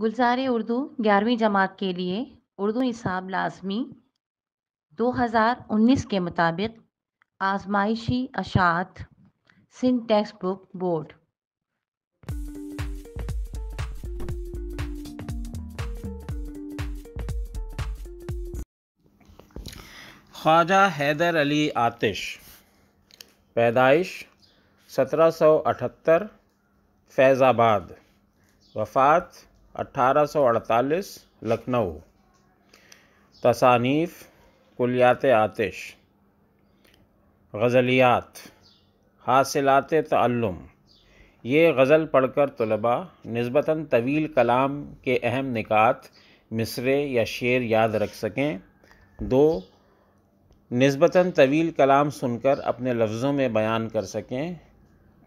گلزار اردو 11ویں جماعت کے لیے اردو نصاب لازمی 2019 کے مطابق آزمائشی اشاعت سندھ ٹیکسٹ بک بورڈ خواجہ حیدر علی آتش، پیدائش 1778 فیض آباد، وفات 1848 لکھنؤ۔ تصانیف: کلیات آتش، غزلیات، حاصلات تعلم۔ یہ غزل پڑھ کر طلباء نسبتاً طویل کلام کے اہم نکات، مصرے یا شعر یاد رکھ سکیں۔ 2. نسبتاً طویل کلام سن کر اپنے لفظوں میں بیان کر سکیں۔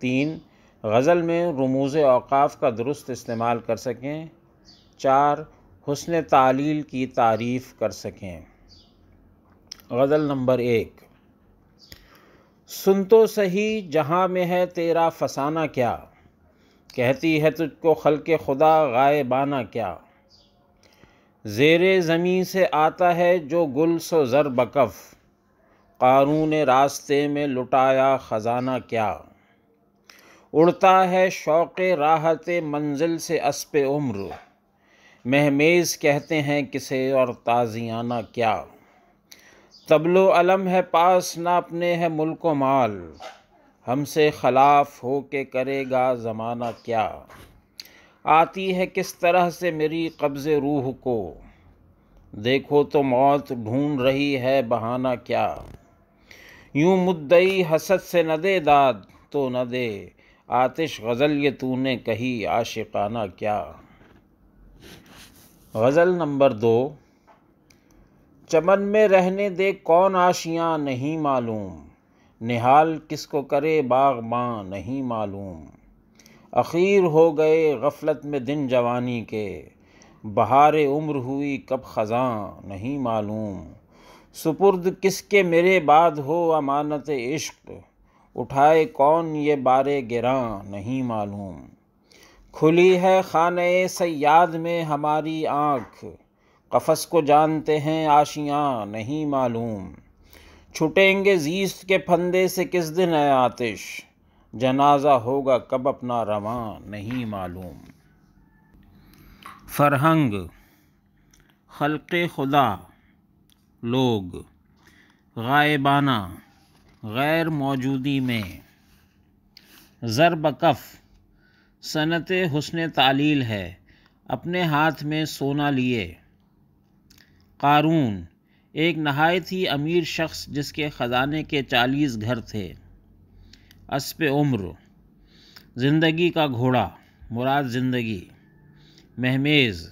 3. غزل میں رموز اوقاف کا درست استعمال کر سکیں۔ 4. حسن تعلیل کی تعریف کر سکیں۔ غزل نمبر 1۔ سن تو سہی جہاں میں ہے تیرا فسانہ کیا، کہتی ہے تجھ کو خلق خدا غائبانہ کیا۔ زیر زمیں سے آتا ہے جو گل سو زر بکف، قارون راستے میں لٹایا خزانہ کیا۔ اڑتا ہے شوق راحت منزل سے اسپ عمر، مہمیز کہتے ہیں کسے اور تازیانہ کیا۔ طبل و علم ہے پاس نہ اپنے ہے ملک و مال، ہم سے خلاف ہو کے کرے گا زمانہ کیا۔ آتی ہے کس طرح سے میری قبض روح کو، دیکھو تو موت ڈھونڈ رہی ہے بہانہ کیا۔ یوں مدعی حسد سے نہ دے داد تو نہ دے، آتش غزل یہ تو نے کہی عاشقانہ کیا۔ غزل نمبر 2۔ چمن میں رہنے دے کون آشیاں نہیں معلوم، نہال کس کو کرے باغباں نہیں معلوم۔ اخیر ہو گئے غفلت میں دن جوانی کے، بہار عمر ہوئی کب خزاں نہیں معلوم۔ سپرد کس کے میرے بعد ہو امانت عشق، اٹھائے کون یہ بار گراں نہیں معلوم۔ کھلی ہے خانہ صیاد میں ہماری آنکھ، قفس کو جانتے ہیں آشیاں نہیں معلوم۔ چھٹیں گے زیست کے پھندے سے کس دن اے آتش، جنازہ ہوگا کب اپنا رواں نہیں معلوم۔ فرہنگ: خلق خدا، لوگ، غائبانہ، غیر موجودی میں۔ ضرب کف: صنعت حسن تعلیل ہے، اپنے ہاتھ میں سونا لیے۔ قارون: ایک نہایت ہی امیر شخص جس کے خزانے کے 40 گھر تھے۔ اسپ عمر: زندگی کا گھوڑا، مراد زندگی۔ مہمیز: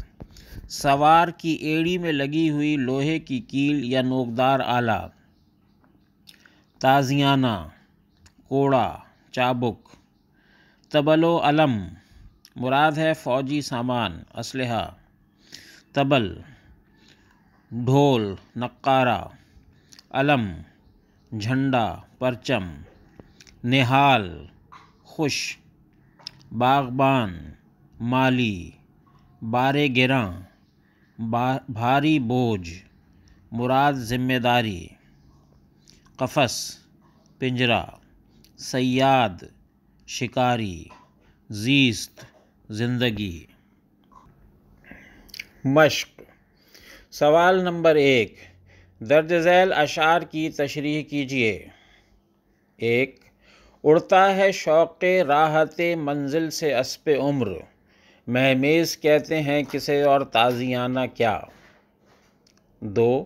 سوار کی ایڑی میں لگی ہوئی لوہے کی کیل یا نوکدار آلہ۔ تازیانہ: کوڑا، چابک۔ طبل و علم: مراد ہے فوجی سامان، اسلحہ۔ طبل: ڈھول، نقارہ۔ علم: جھنڈا، پرچم۔ نہال: خوش۔ باغبان، مالی۔ بار گراں، بھاری بوجھ، مراد ذمہ داری۔ قفس، پنجرہ۔ صیاد، شکاری۔ زیست، زندگی۔ مشق: سوال نمبر 1۔ درج ذیل اشعار کی تشریح کیجیے۔ 1۔ اڑتا ہے شوق راحت منزل سے اسپ عمر، مہمیز کہتے ہیں کسے اور تازیانہ کیا۔ 2۔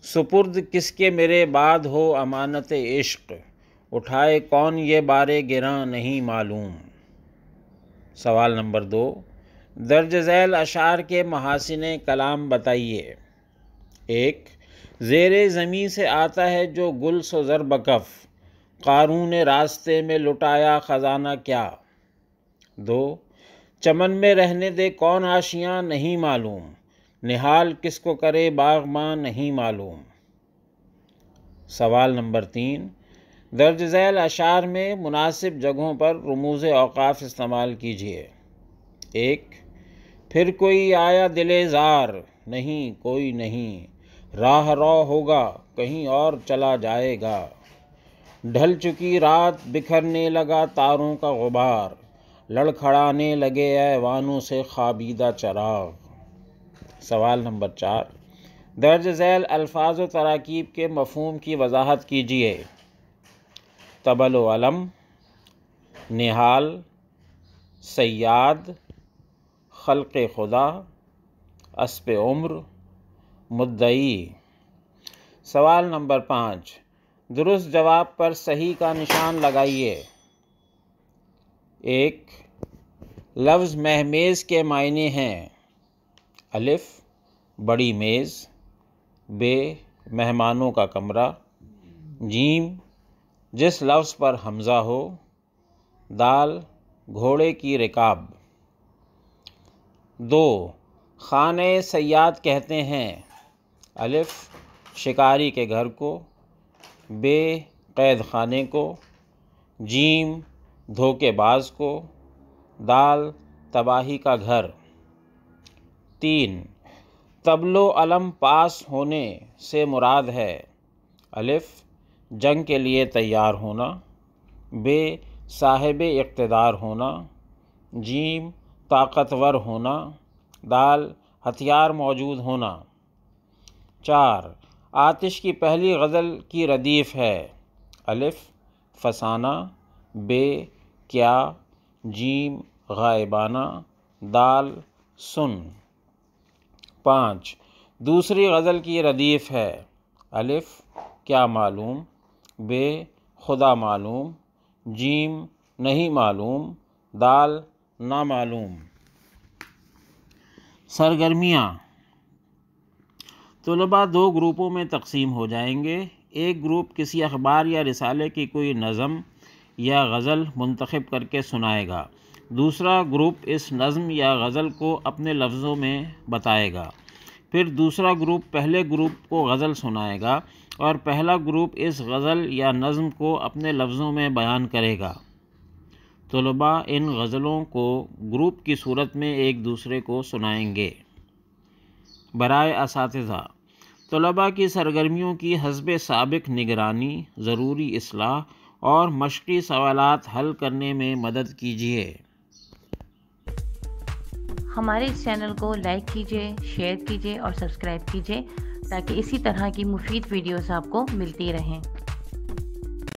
سپرد کس کے میرے بعد ہو امانت عشق، اٹھائے کون یہ بار گراں نہیں معلوم۔ سوال نمبر 2۔ درج ذیل اشعار کے محاسن کلام بتائیے۔ 1۔ زیر زمیں سے آتا ہے جو گل سو زر بکف، قارون راستے میں لٹایا خزانہ کیا۔ 2۔ چمن میں رہنے دے کون آشیاں نہیں معلوم، نہال کس کو کرے باغباں نہیں معلوم۔ سوال نمبر 3۔ درج ذیل اشعار میں مناسب جگہوں پر رموز اوقاف استعمال کیجیے۔ 1۔ پھر کوئی آیا دل زار، نہیں کوئی نہیں، راہ رو ہوگا کہیں اور چلا جائے گا۔ ڈھل چکی رات بکھرنے لگا تاروں کا غبار، لڑکھڑانے لگے ایوانوں سے خوابیدہ چراغ۔ سوال نمبر 4، درج ذیل الفاظ و تراکیب کے مفہوم کی وضاحت کیجیے۔ طبل و علم، نہال، صیاد، خلق خدا، اسب عمر، مدعی۔ سوال نمبر 5، درست جواب پر صحیح کا نشان لگائیے۔ 1، لفظ مہمیز کے معنی ہیں: الف، بڑی میز، ب، مہمانوں کا کمرہ، جیم، جس لفظ پر حمزہ ہو، دال، گھوڑے کی رکاب۔ 2، خانہ صیاد کہتے ہیں: الف، شکاری کے گھر کو، ب، قید خانے کو، جیم، دھوکے باز کو، دال، تباہی کا گھر۔ 3، طبل و علم پاس ہونے سے مراد ہے: الف، جنگ کے لیے تیار ہونا، ب، صاحب اقتدار ہونا، جیم، طاقتور ہونا، دال، ہتھیار موجود ہونا۔ 4، آتش کی پہلی غزل کی ردیف ہے: الف، فسانہ، ب، کیا، جیم، غائبانہ، دال، سن۔ 5، دوسری غزل کی ردیف ہے: الف، کیا معلوم، ب، خدا معلوم، جیم، نہیں معلوم، دال، نامعلوم۔ سرگرمیاں۔ طلباء 2 گروپوں میں تقسیم ہو جائیں گے۔ ایک گروپ کسی اخبار یا رسالے کی کوئی نظم یا غزل منتخب کر کے سنائے گا۔ دوسرا گروپ اس نظم یا غزل کو اپنے لفظوں میں بتائے گا۔ پھر دوسرا گروپ پہلے گروپ کو غزل سنائے گا اور پہلا گروپ اس غزل یا نظم کو اپنے لفظوں میں بیان کرے گا۔ طلباء ان غزلوں کو گروپ کی صورت میں ایک دوسرے کو سنائیں گے۔ برائے اساتذہ، طلباء کی سرگرمیوں کی حسب سابق نگرانی، ضروری اصلاح اور مشقی سوالات حل کرنے میں مدد کیجیے۔ ہمارے اس چینل کو لائک کیجیے، شیئر کیجیے اور سبسکرائب کیجیے تاکہ اسی طرح کی مفید ویڈیوز آپ کو ملتی رہیں۔